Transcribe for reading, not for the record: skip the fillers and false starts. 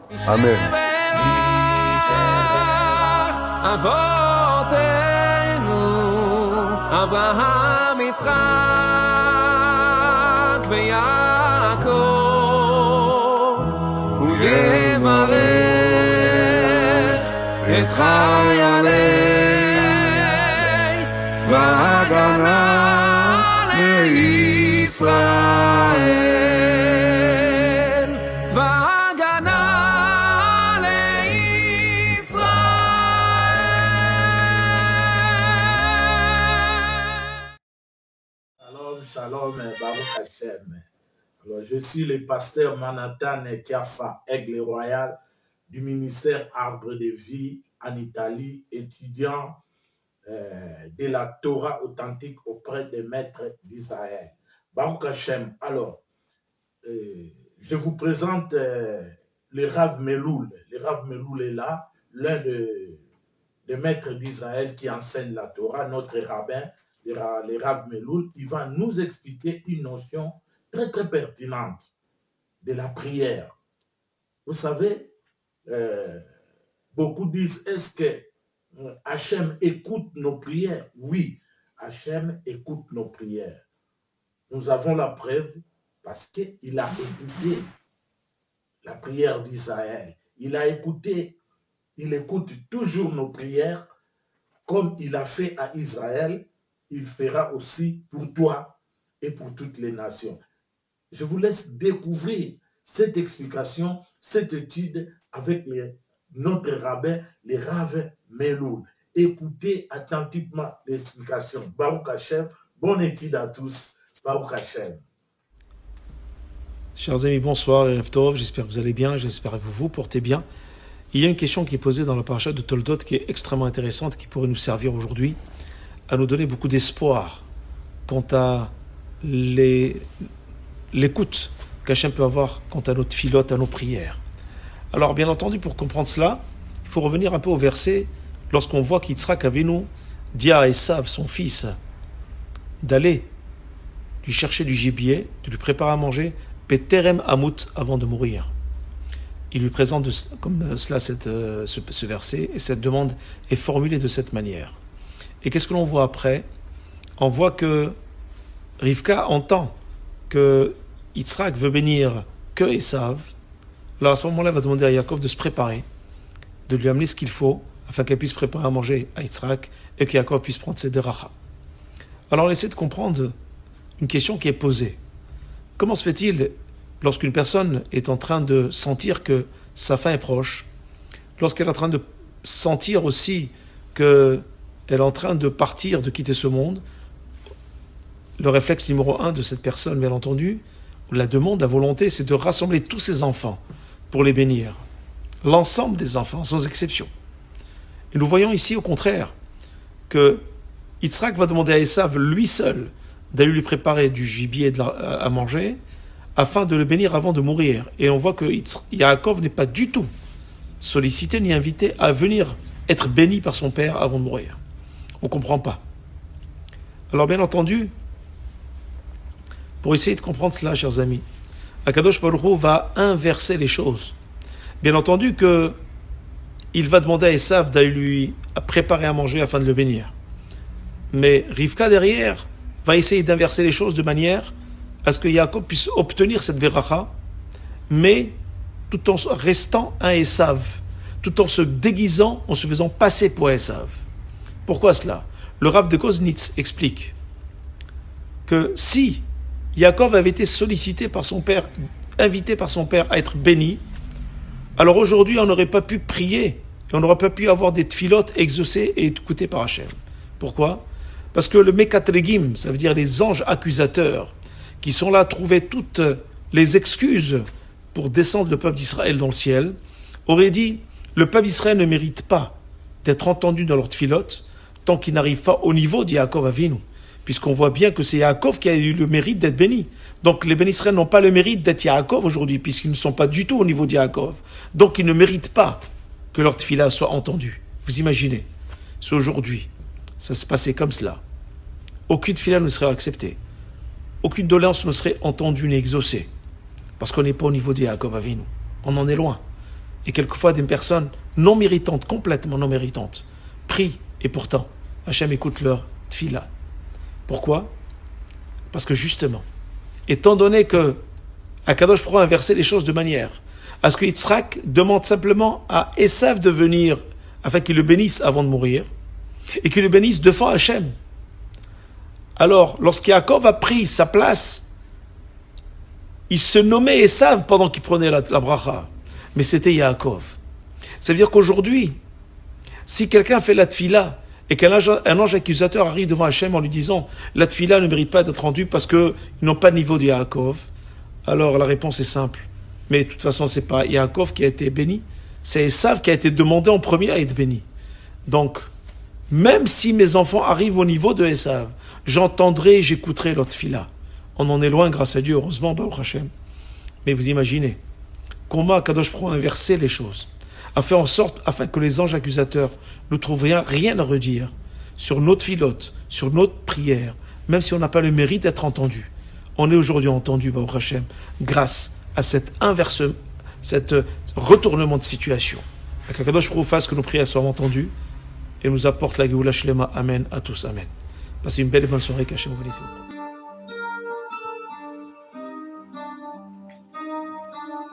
Amen. אברהם, יצחק ויעקב, ולברך את חיילי צבא ההגנה לישראל, צבא ההגנה Shalom, Baruch Hashem. Alors, je suis le pasteur Manhattan Kiafa, Aigle Royal, du ministère Arbre de Vie en Italie, étudiant de la Torah authentique auprès des maîtres d'Israël. Baruch Hashem. Alors, je vous présente le Rav Meloul. Le Rav Meloul est là, l'un des maîtres d'Israël qui enseigne la Torah, notre rabbin, le Rav Meloul. Il va nous expliquer une notion très très pertinente de la prière. Vous savez, beaucoup disent, est-ce que Hachem écoute nos prières? Oui, Hachem écoute nos prières. Nous avons la preuve parce qu'il a écouté la prière d'Israël. Il a écouté, il écoute toujours nos prières, comme il a fait à Israël, il fera aussi pour toi et pour toutes les nations. Je vous laisse découvrir cette explication, cette étude avec notre rabbin, le Rav Meloul. Écoutez attentivement l'explication. Baruch Hashem, bonne étude à tous. Baruch Hashem. Chers amis, bonsoir, Erev Tov, j'espère que vous allez bien, j'espère que vous vous portez bien. Il y a une question qui est posée dans la paracha de Toldot qui est extrêmement intéressante, qui pourrait nous servir aujourd'hui à nous donner beaucoup d'espoir quant à l'écoute qu'Hachem peut avoir quant à notre filote, à nos prières. Alors, bien entendu, pour comprendre cela, il faut revenir un peu au verset lorsqu'on voit qu'Yitzhak Avinu dit à Esav, son fils, d'aller lui chercher du gibier, de lui préparer à manger, Peterem Amut, avant de mourir. Il lui présente comme cela ce verset, et cette demande est formulée de cette manière. Et qu'est-ce que l'on voit après? On voit que Rivka entend que Yitzhak veut bénir que Esav. Alors à ce moment-là, elle va demander à Yaakov de se préparer, de lui amener ce qu'il faut, afin qu'elle puisse préparer à manger à Yitzhak, et que Yaakov puisse prendre ses deracha. Alors on essaie de comprendre une question qui est posée. Comment se fait-il, lorsqu'une personne est en train de sentir que sa fin est proche, lorsqu'elle est en train de sentir aussi qu'elle est en train de partir, de quitter ce monde, le réflexe numéro 1 de cette personne, bien entendu, la demande, la volonté, c'est de rassembler tous ses enfants pour les bénir. L'ensemble des enfants, sans exception. Et nous voyons ici, au contraire, que Yitzhak va demander à Esav, lui seul, d'aller lui préparer du gibier à manger, afin de le bénir avant de mourir. Et on voit que Yaakov n'est pas du tout sollicité ni invité à venir être béni par son père avant de mourir. On ne comprend pas. Alors bien entendu, pour essayer de comprendre cela, chers amis, Akadosh Baruch Hu va inverser les choses. Bien entendu que il va demander à Esav d'aller lui préparer à manger afin de le bénir. Mais Rivka derrière va essayer d'inverser les choses de manière à ce que Yaakov puisse obtenir cette veracha, mais tout en restant un Esav, tout en se déguisant, en se faisant passer pour Esav. Pourquoi cela? Le Rav de Koznitz explique que si Yaakov avait été sollicité par son père, invité par son père à être béni, alors aujourd'hui on n'aurait pas pu prier, et on n'aurait pas pu avoir des tfilotes exaucées et écoutées par Hachem. Pourquoi? Parce que le Mekatregim, ça veut dire les anges accusateurs, qui sont là à trouver toutes les excuses pour descendre le peuple d'Israël dans le ciel, auraient dit, le peuple d'Israël ne mérite pas d'être entendu dans leur tfilote tant qu'il n'arrive pas au niveau de Yaakov Avinu, puisqu'on voit bien que c'est Yaakov qui a eu le mérite d'être béni. Donc les bénis Israël n'ont pas le mérite d'être Yaakov aujourd'hui, puisqu'ils ne sont pas du tout au niveau de Yaakov. Donc ils ne méritent pas que leur tfila soit entendue. Vous imaginez, c'est aujourd'hui, ça se passait comme cela. Aucune tfila ne serait acceptée. Aucune doléance ne serait entendue ni exaucée. Parce qu'on n'est pas au niveau de Yaakov Avinu. On en est loin. et quelquefois des personnes non méritantes, complètement non méritantes, prient et pourtant Hachem écoute leur tfila. Pourquoi? Parce que justement, étant donné que Akadosh Baruch Hu a inversé les choses de manière à ce que Yitzhak demande simplement à Esav de venir afin qu'il le bénisse avant de mourir et qu'il le bénisse devant Hachem. Alors, lorsqu'Yaakov a pris sa place, il se nommait Esav pendant qu'il prenait la bracha, mais c'était Yaakov. C'est-à-dire qu'aujourd'hui, si quelqu'un fait la tfila et qu'un ange accusateur arrive devant Hachem en lui disant la tfila ne mérite pas d'être rendue parce qu'ils n'ont pas le niveau de Yaakov, alors la réponse est simple. Mais de toute façon, ce n'est pas Yaakov qui a été béni, c'est Esav qui a été demandé en premier à être béni. Donc, même si mes enfants arrivent au niveau de Esav, j'entendrai et j'écouterai leur tfila. On en est loin, grâce à Dieu, heureusement, Baruch Hashem. Mais vous imaginez comment Kadosh Baruch Hu a inversé les choses, a fait en sorte, afin que les anges accusateurs ne trouvent rien à redire sur notre filote, sur notre prière, même si on n'a pas le mérite d'être entendu. On est aujourd'hui entendu, Baruch Hashem, grâce à cet retournement de situation. Que Kadosh Baruch Hu fasse que nos prières soient entendues et nous apporte la Géoula Shlema. Amen à tous. Amen. Passez une belle et bonne soirée. Qu'Hachem vous bénisse.